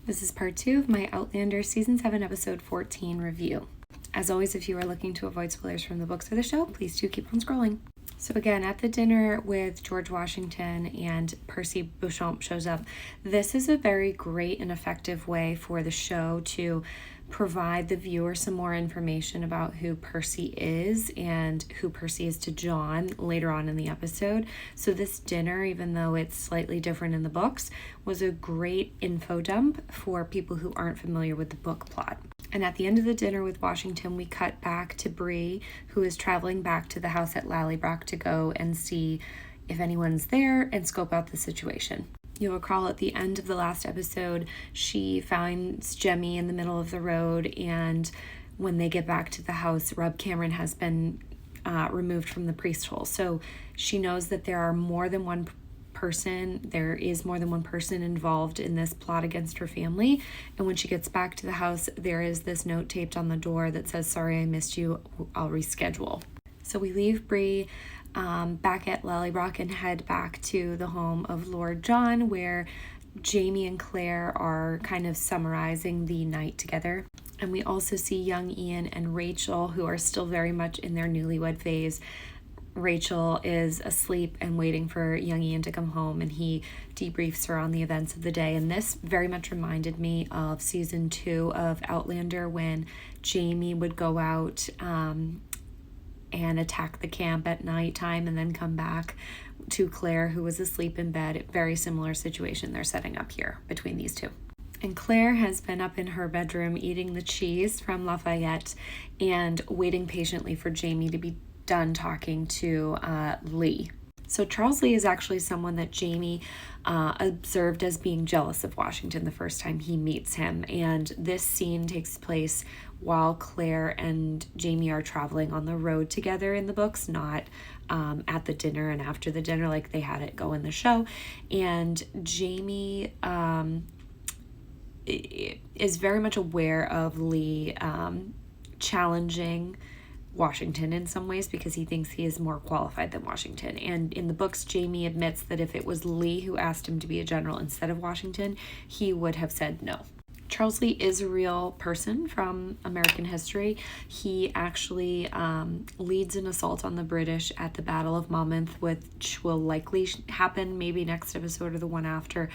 This is part 2 of my Outlander Season 7, Episode 14 review. As always, if you are looking to avoid spoilers from the books or the show, please do keep on scrolling. So again, at the dinner with George Washington and Percy Beauchamp shows up, this is a very great and effective way for the show to provide the viewer some more information about who Percy is and who Percy is to John later on in the episode. So this dinner, even though it's slightly different in the books, was a great info dump for people who aren't familiar with the book plot. And at the end of the dinner with Washington, we cut back to Bree, who is traveling back to the house at Lallybroch to go and see if anyone's there and scope out the situation. You'll recall at the end of the last episode, she finds Jemmy in the middle of the road, and when they get back to the house, Rob Cameron has been removed from the priest hole. So she knows that there is more than one person involved in this plot against her family. And when she gets back to the house, there is this note taped on the door that says, "Sorry, I missed you. I'll reschedule." So we leave Bree back at Lallybroch and head back to the home of Lord John, where Jamie and Claire are kind of summarizing the night together. And we also see young Ian and Rachel, who are still very much in their newlywed phase. Rachel is asleep and waiting for young Ian to come home, and he debriefs her on the events of the day. And this very much reminded me of season 2 of Outlander, when Jamie would go out and attack the camp at nighttime and then come back to Claire, who was asleep in bed. Very similar situation they're setting up here between these two. And Claire has been up in her bedroom eating the cheese from Lafayette and waiting patiently for Jamie to be done talking to Lee. So Charles Lee is actually someone that Jamie observed as being jealous of Washington the first time he meets him. And this scene takes place while Claire and Jamie are traveling on the road together in the books, not at the dinner and after the dinner like they had it go in the show. And Jamie is very much aware of Lee challenging Washington in some ways because he thinks he is more qualified than Washington. And in the books, Jamie admits that if it was Lee who asked him to be a general instead of Washington, he would have said no. Charles Lee is a real person from American history. He actually leads an assault on the British at the Battle of Monmouth, which will likely happen maybe next episode or the one after,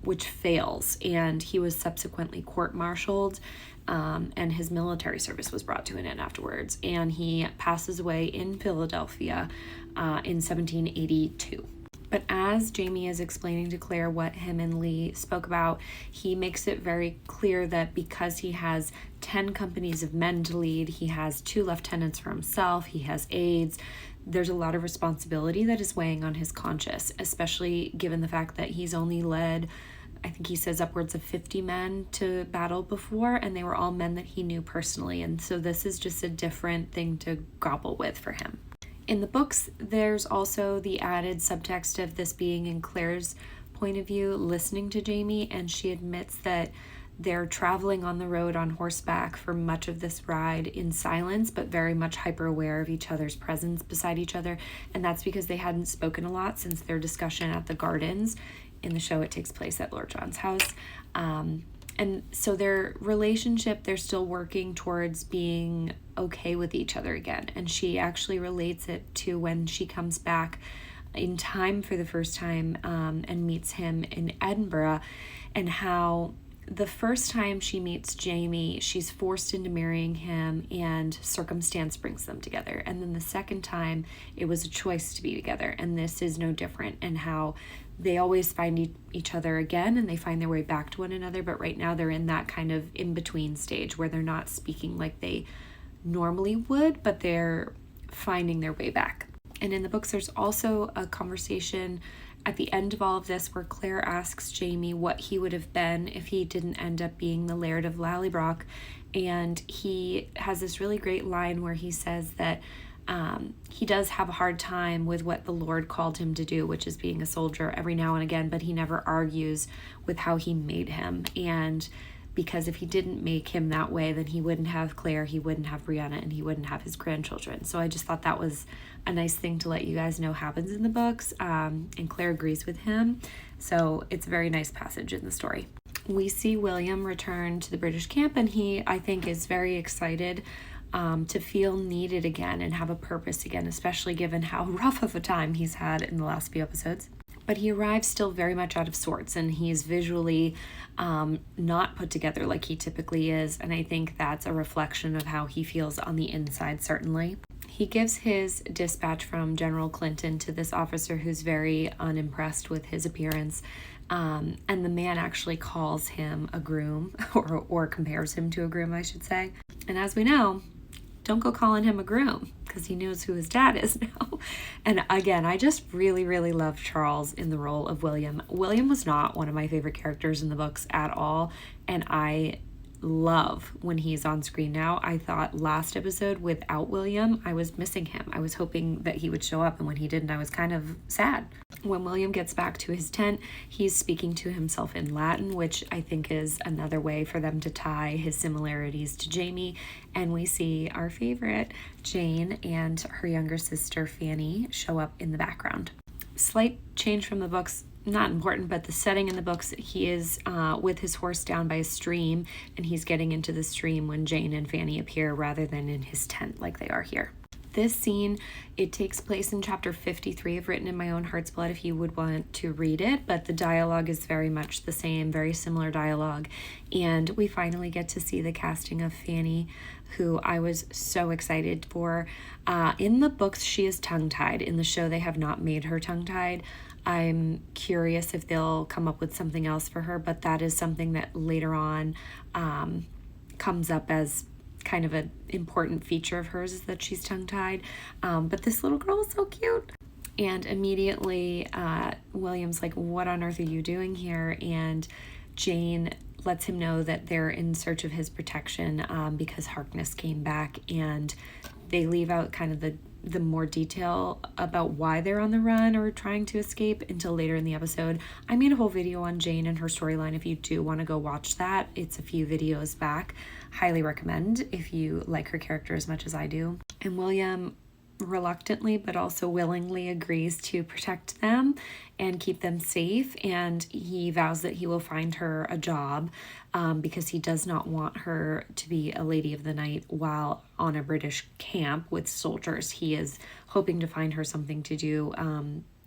which fails. And he was subsequently court-martialed, and his military service was brought to an end afterwards. And he passes away in Philadelphia in 1782. But as Jamie is explaining to Claire what him and Lee spoke about, he makes it very clear that because he has 10 companies of men to lead, he has 2 lieutenants for himself, he has aides, there's a lot of responsibility that is weighing on his conscience, especially given the fact that he's only led, I think he says, upwards of 50 men to battle before, and they were all men that he knew personally. And so this is just a different thing to grapple with for him. In the books, there's also the added subtext of this being in Claire's point of view, listening to Jamie, and she admits that they're traveling on the road on horseback for much of this ride in silence, but very much hyper aware of each other's presence beside each other. And that's because they hadn't spoken a lot since their discussion at the gardens. In the show, it takes place at Lord John's house. And so their relationship, they're still working towards being okay with each other again. And she actually relates it to when she comes back in time for the first time and meets him in Edinburgh, and how the first time she meets Jamie, she's forced into marrying him and circumstance brings them together. And then the second time, it was a choice to be together. And this is no different, and how they always find each other again and they find their way back to one another. But right now they're in that kind of in-between stage where they're not speaking like they normally would, but they're finding their way back. And in the books, there's also a conversation at the end of all of this where Claire asks Jamie what he would have been if he didn't end up being the Laird of Lallybroch. And he has this really great line where he says that he does have a hard time with what the Lord called him to do, which is being a soldier every now and again, but he never argues with how he made him. And because if he didn't make him that way, then he wouldn't have Claire, he wouldn't have Brianna, and he wouldn't have his grandchildren. So I just thought that was a nice thing to let you guys know happens in the books, and Claire agrees with him. So it's a very nice passage in the story. we see William return to the British camp, and he, I think, is very excited to feel needed again and have a purpose again, especially given how rough of a time he's had in the last few episodes. But he arrives still very much out of sorts, and he's visually not put together like he typically is, and I think that's a reflection of how he feels on the inside, certainly. He gives his dispatch from General Clinton to this officer who's very unimpressed with his appearance, and the man actually calls him a groom, or compares him to a groom, I should say. And as we know, don't go calling him a groom, because he knows who his dad is now. And again, I just really, really love Charles in the role of William. William was not one of my favorite characters in the books at all, and I love when he's on screen now. I thought last episode without William, I was missing him. I was hoping that he would show up, and when he didn't, I was kind of sad. When William gets back to his tent, he's speaking to himself in Latin, which I think is another way for them to tie his similarities to Jamie. And we see our favorite, Jane, and her younger sister, Fanny, show up in the background. Slight change from the books, not important, but the setting in the books, he is with his horse down by a stream, and he's getting into the stream when Jane and Fanny appear rather than in his tent like they are here. This scene, it takes place in chapter 53 of Written in My Own Heart's Blood if you would want to read it, but the dialogue is very much the same, very similar dialogue, and we finally get to see the casting of Fanny, who I was so excited for. In the books, she is tongue-tied. In the show, they have not made her tongue-tied. I'm curious if they'll come up with something else for her, but that is something that later on comes up as kind of an important feature of hers, is that she's tongue-tied. But this little girl is so cute. And immediately William's like, what on earth are you doing here? And Jane lets him know that they're in search of his protection because Harkness came back, and they leave out kind of the more detail about why they're on the run or trying to escape until later in the episode. I made a whole video on Jane and her storyline if you do want to go watch that. It's a few videos back. Highly recommend if you like her character as much as I do. And William reluctantly but also willingly agrees to protect them and keep them safe, and he vows that he will find her a job because he does not want her to be a lady of the night while on a British camp with soldiers. He is hoping to find her something to do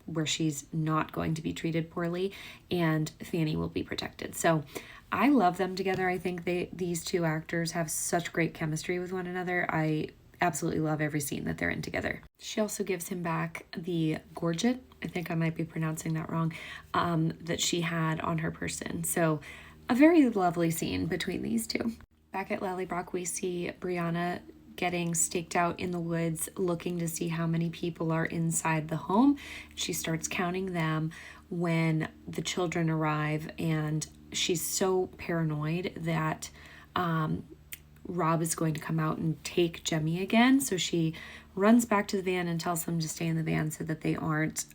where she's not going to be treated poorly, and Fanny will be protected. So I love them together. I think these two actors have such great chemistry with one another. I absolutely love every scene that they're in together. She also gives him back the gorget, I think I might be pronouncing that wrong, that she had on her person. So a very lovely scene between these two. Back at Lallybroch, we see Brianna getting staked out in the woods, looking to see how many people are inside the home. She starts counting them when the children arrive, and she's so paranoid that Rob is going to come out and take Jemmy again. So she runs back to the van and tells them to stay in the van so that they aren't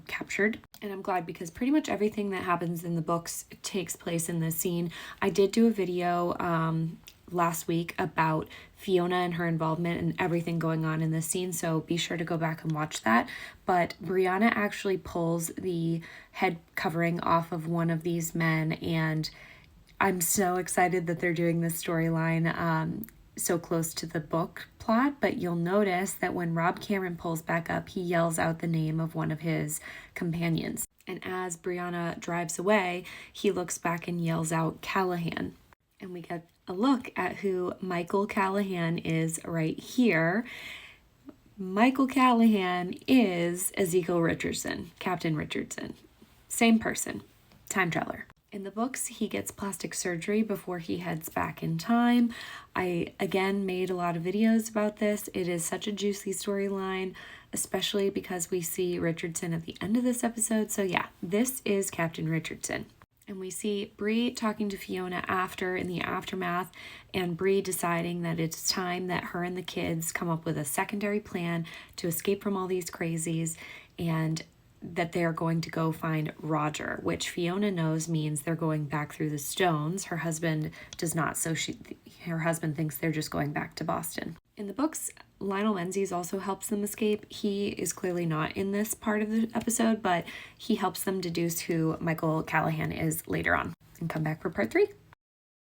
captured. And I'm glad, because pretty much everything that happens in the books takes place in this scene. I did do a video last week about Fiona and her involvement and everything going on in this scene, so be sure to go back and watch that. But Brianna actually pulls the head covering off of one of these men, and I'm so excited that they're doing this storyline so close to the book plot. But you'll notice that when Rob Cameron pulls back up, he yells out the name of one of his companions. And as Brianna drives away, he looks back and yells out Callahan. And we get a look at who Michael Callahan is right here. Michael Callahan is Ezekiel Richardson, Captain Richardson. Same person, time traveler. In the books, he gets plastic surgery before he heads back in time. I, again, made a lot of videos about this. It is such a juicy storyline, especially because we see Richardson at the end of this episode. So yeah, this is Captain Richardson. And we see Bree talking to Fiona after, in the aftermath, and Bree deciding that it's time that her and the kids come up with a secondary plan to escape from all these crazies, and that they're going to go find Roger, which Fiona knows means they're going back through the stones. Her husband does not, so her husband thinks they're just going back to Boston. In the books, Lionel Menzies also helps them escape. He is clearly not in this part of the episode, but he helps them deduce who Michael Callahan is later on. and come back for part 3.